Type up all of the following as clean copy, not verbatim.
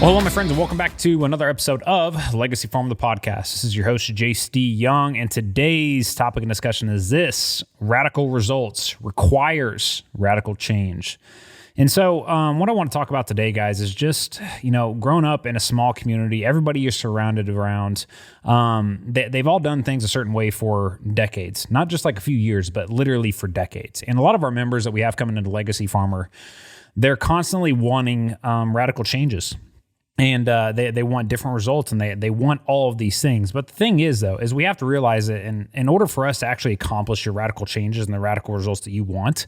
Well, hello, my friends, and welcome back to another episode of Legacy Farm, the podcast. This is your host, J.C. Young, and today's topic and discussion is this: radical results requires radical change. And so what I want to talk about today, guys, is just, growing up in a small community, everybody you're surrounded around, they've all done things a certain way for decades, not just like a few years, but literally for decades. And a lot of our members that we have coming into Legacy Farmer, they're constantly wanting radical changes. And they want different results, and they want all of these things. But the thing is, though, is we have to realize that in order for us to actually accomplish your radical changes and the radical results that you want,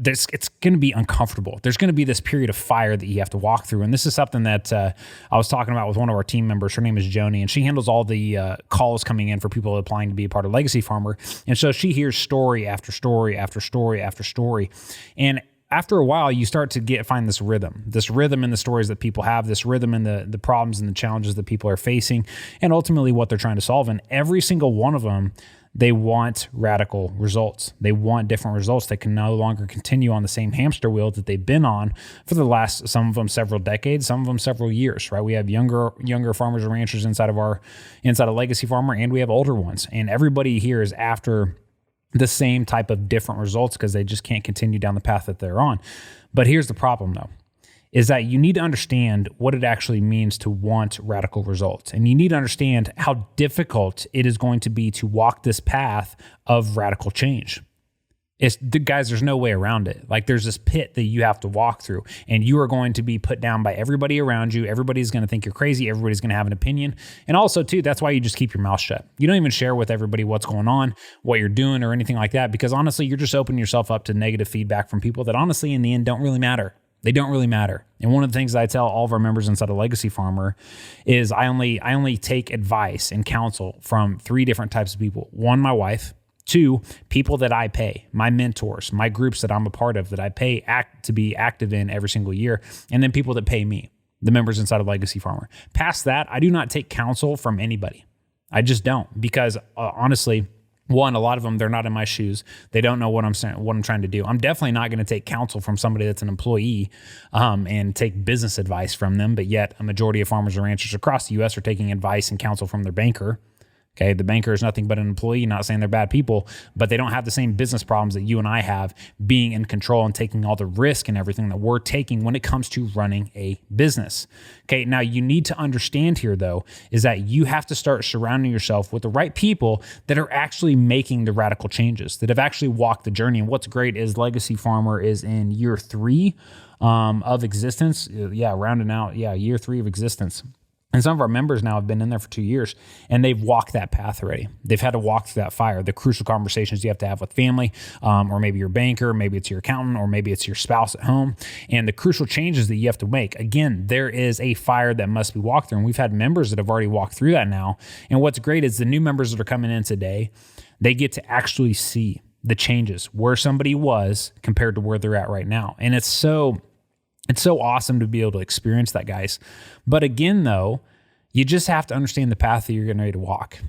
it's going to be uncomfortable. There's going to be this period of fire that you have to walk through. And this is something that I was talking about with one of our team members. Her name is Joni, and she handles all the calls coming in for people applying to be a part of Legacy Farmer. And so she hears story after story after story after story. And after a while, you start to find this rhythm in the stories that people have, this rhythm in the problems and the challenges that people are facing, and ultimately what they're trying to solve. And every single one of them, they want radical results. They want different results. They can no longer continue on the same hamster wheel that they've been on for the last, some of them several decades, some of them several years, right? We have younger farmers and ranchers inside of Legacy Farmer, and we have older ones. And everybody here is after the same type of different results because they just can't continue down the path that they're on. But here's the problem, though, is that you need to understand what it actually means to want radical results. And you need to understand how difficult it is going to be to walk this path of radical change. Guys, there's no way around it. Like, there's this pit that you have to walk through, and you are going to be put down by everybody around you. Everybody's going to think you're crazy. Everybody's going to have an opinion. And also, too, that's why you just keep your mouth shut. You don't even share with everybody what's going on, what you're doing, or anything like that, because honestly, you're just opening yourself up to negative feedback from people that honestly, in the end, don't really matter. They don't really matter. And one of the things that I tell all of our members inside of Legacy Farmer is I only take advice and counsel from 3 different types of people. 1, my wife. 2, people that I pay, my mentors, my groups that I'm a part of, that I pay to be active in every single year, and then people that pay me, the members inside of Legacy Farmer. Past that, I do not take counsel from anybody. I just don't, because honestly, 1, a lot of them, they're not in my shoes. They don't know what I'm saying, what I'm trying to do. I'm definitely not going to take counsel from somebody that's an employee and take business advice from them, but yet a majority of farmers and ranchers across the U.S. are taking advice and counsel from their banker. Okay, the banker is nothing but an employee, not saying they're bad people, but they don't have the same business problems that you and I have, being in control and taking all the risk and everything that we're taking when it comes to running a business. Okay, now you need to understand here, though, is that you have to start surrounding yourself with the right people that are actually making the radical changes, that have actually walked the journey. And what's great is Legacy Farmer is in year 3 of existence. Rounding out, year 3 of existence. And some of our members now have been in there for 2 years, and they've walked that path already. They've had to walk through that fire, the crucial conversations you have to have with family, or maybe your banker, maybe it's your accountant, or maybe it's your spouse at home, and the crucial changes that you have to make. Again, there is a fire that must be walked through, and we've had members that have already walked through that now. And what's great is the new members that are coming in today, they get to actually see the changes, where somebody was compared to where they're at right now. And it's so awesome to be able to experience that, guys. But again, though, you just have to understand the path that you're getting ready to walk.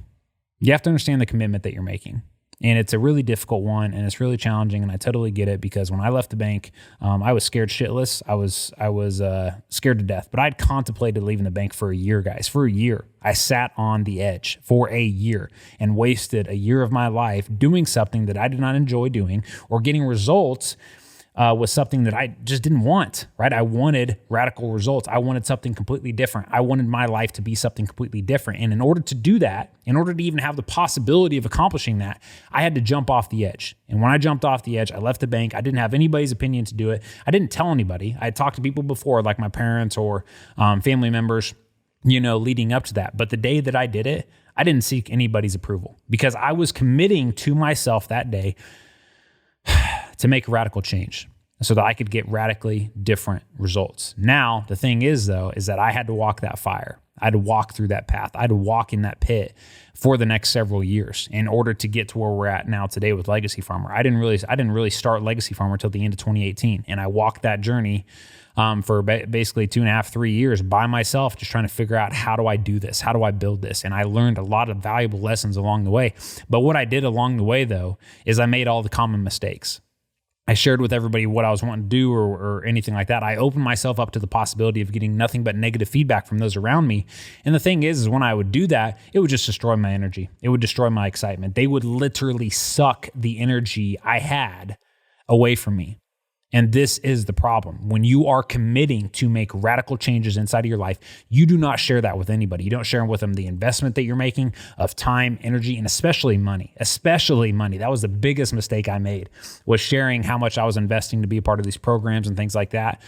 You have to understand the commitment that you're making. And it's a really difficult one, and it's really challenging, and I totally get it, because when I left the bank, I was scared shitless. I was scared to death. But I'd contemplated leaving the bank for a year, guys. For a year. I sat on the edge for a year and wasted a year of my life doing something that I did not enjoy doing, or getting results was something that I just didn't want, right? I wanted radical results. I wanted something completely different. I wanted my life to be something completely different. And in order to do that, in order to even have the possibility of accomplishing that, I had to jump off the edge. And when I jumped off the edge, I left the bank. I didn't have anybody's opinion to do it. I didn't tell anybody. I had talked to people before, like my parents or family members, leading up to that. But the day that I did it, I didn't seek anybody's approval, because I was committing to myself that day to make a radical change so that I could get radically different results. Now, the thing is, though, is that I had to walk that fire. I had to walk through that path. I had to walk in that pit for the next several years in order to get to where we're at now today with Legacy Farmer. I didn't really start Legacy Farmer until the end of 2018, and I walked that journey for basically 2.5, 3 years by myself, just trying to figure out, how do I do this? How do I build this? And I learned a lot of valuable lessons along the way. But what I did along the way, though, is I made all the common mistakes. I shared with everybody what I was wanting to do or anything like that. I opened myself up to the possibility of getting nothing but negative feedback from those around me. And the thing is when I would do that, it would just destroy my energy. It would destroy my excitement. They would literally suck the energy I had away from me. And this is the problem. When you are committing to make radical changes inside of your life, you do not share that with anybody. You don't share with them the investment that you're making of time, energy, and especially money. Especially money. That was the biggest mistake I made, was sharing how much I was investing to be a part of these programs and things like that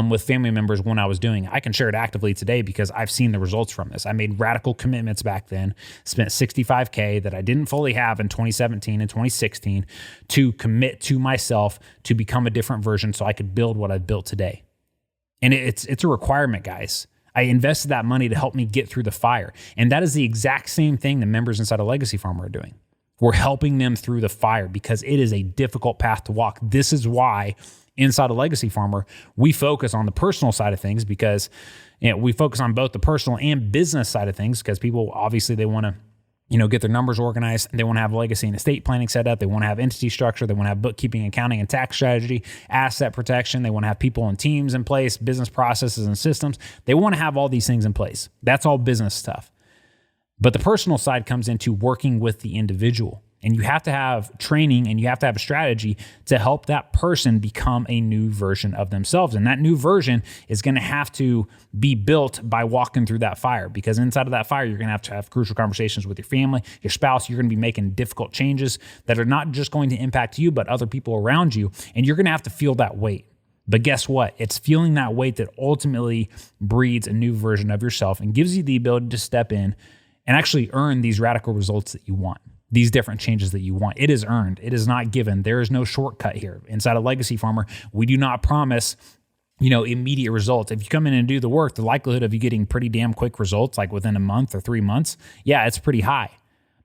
with family members when I was doing it. I can share it actively today because I've seen the results from this. I made radical commitments back then, spent $65K that I didn't fully have in 2017 and 2016 to commit to myself to become a different version so I could build what I've built today. And it's a requirement, guys. I invested that money to help me get through the fire. And that is the exact same thing the members inside of Legacy Farmer are doing. We're helping them through the fire because it is a difficult path to walk. This is why inside of Legacy Farmer, we focus on the personal side of things because we focus on both the personal and business side of things because people, obviously, they want to get their numbers organized. They want to have legacy and estate planning set up. They want to have entity structure. They want to have bookkeeping, accounting, and tax strategy, asset protection. They want to have people and teams in place, business processes and systems. They want to have all these things in place. That's all business stuff. But the personal side comes into working with the individual. And you have to have training and you have to have a strategy to help that person become a new version of themselves. And that new version is going to have to be built by walking through that fire, because inside of that fire, you're going to have crucial conversations with your family, your spouse. You're going to be making difficult changes that are not just going to impact you, but other people around you. And you're going to have to feel that weight. But guess what? It's feeling that weight that ultimately breeds a new version of yourself and gives you the ability to step in and actually earn these radical results that you want. These different changes that you want. It is earned. It is not given. There is no shortcut here. Inside of Legacy Farmer, we do not promise, immediate results. If you come in and do the work, the likelihood of you getting pretty damn quick results, like within a month or 3 months, yeah, it's pretty high.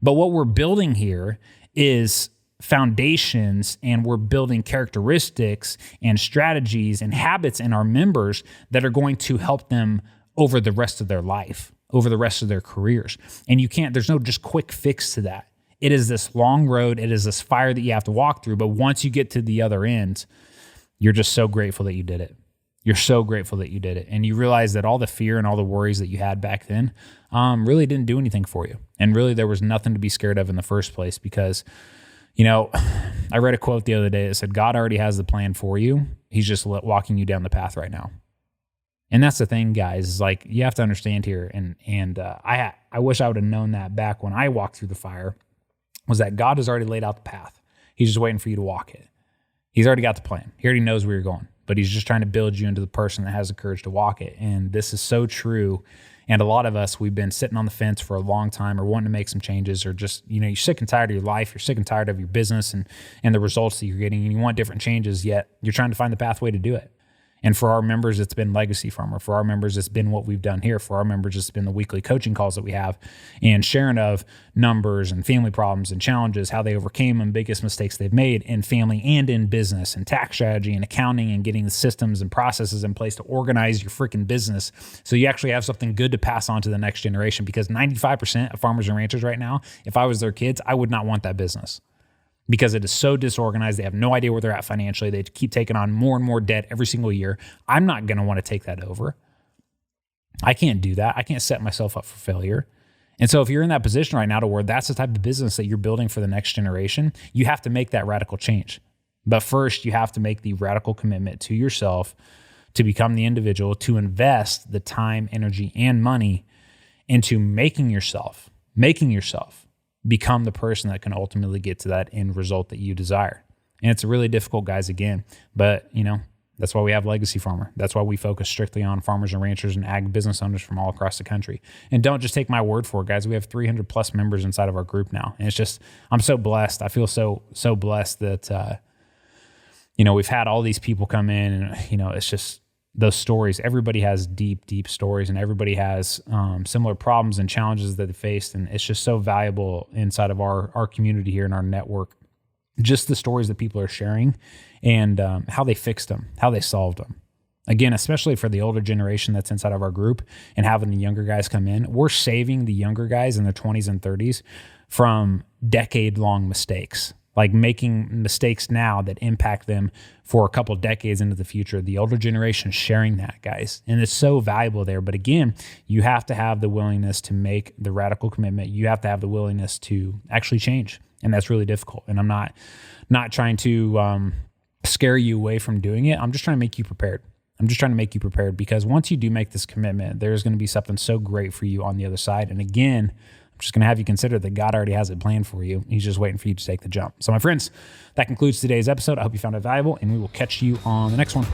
But what we're building here is foundations, and we're building characteristics and strategies and habits in our members that are going to help them over the rest of their life, over the rest of their careers. And there's no just quick fix to that. It is this long road. It is this fire that you have to walk through. But once you get to the other end, you're just so grateful that you did it. You're so grateful that you did it. And you realize that all the fear and all the worries that you had back then really didn't do anything for you. And really, there was nothing to be scared of in the first place because, I read a quote the other day that said, God already has the plan for you. He's just walking you down the path right now. And that's the thing, guys, is like, you have to understand here. And I wish I would have known that back when I walked through the fire, was that God has already laid out the path. He's just waiting for you to walk it. He's already got the plan. He already knows where you're going, but he's just trying to build you into the person that has the courage to walk it. And this is so true. And a lot of us, we've been sitting on the fence for a long time or wanting to make some changes, or just, you're sick and tired of your life. You're sick and tired of your business and the results that you're getting, and you want different changes, yet you're trying to find the pathway to do it. And for our members, it's been Legacy Farmer. For our members, it's been what we've done here. For our members, it's been the weekly coaching calls that we have and sharing of numbers and family problems and challenges, how they overcame them, biggest mistakes they've made in family and in business, and tax strategy and accounting, and getting the systems and processes in place to organize your freaking business so you actually have something good to pass on to the next generation. Because 95% of farmers and ranchers right now, if I was their kids, I would not want that business, because it is so disorganized. They have no idea where they're at financially. They keep taking on more and more debt every single year. I'm not going to want to take that over. I can't do that. I can't set myself up for failure. And so if you're in that position right now to where that's the type of business that you're building for the next generation, you have to make that radical change. But first, you have to make the radical commitment to yourself to become the individual, to invest the time, energy, and money into making yourself become the person that can ultimately get to that end result that you desire. And it's really difficult, guys, again, but that's why we have Legacy Farmer. That's why we focus strictly on farmers and ranchers and ag business owners from all across the country. And don't just take my word for it, guys. We have 300 plus members inside of our group now. And it's just, I'm so blessed. I feel so blessed that, we've had all these people come in, and, it's just, those stories, everybody has deep stories, and everybody has similar problems and challenges that they faced. And it's just so valuable inside of our community here in our network, just the stories that people are sharing and how they fixed them, how they solved them. Again, especially for the older generation that's inside of our group and having the younger guys come in, we're saving the younger guys in their 20s and 30s from decade-long mistakes. like making mistakes now that impact them for a couple of decades into the future. The older generation sharing that, guys. And it's so valuable there. But again, you have to have the willingness to make the radical commitment. You have to have the willingness to actually change. And that's really difficult. And I'm not trying to scare you away from doing it. I'm just trying to make you prepared. Because once you do make this commitment, there's going to be something so great for you on the other side. And again, I'm just going to have you consider that God already has it planned for you. He's just waiting for you to take the jump. So my friends, that concludes today's episode. I hope you found it valuable, and we will catch you on the next one.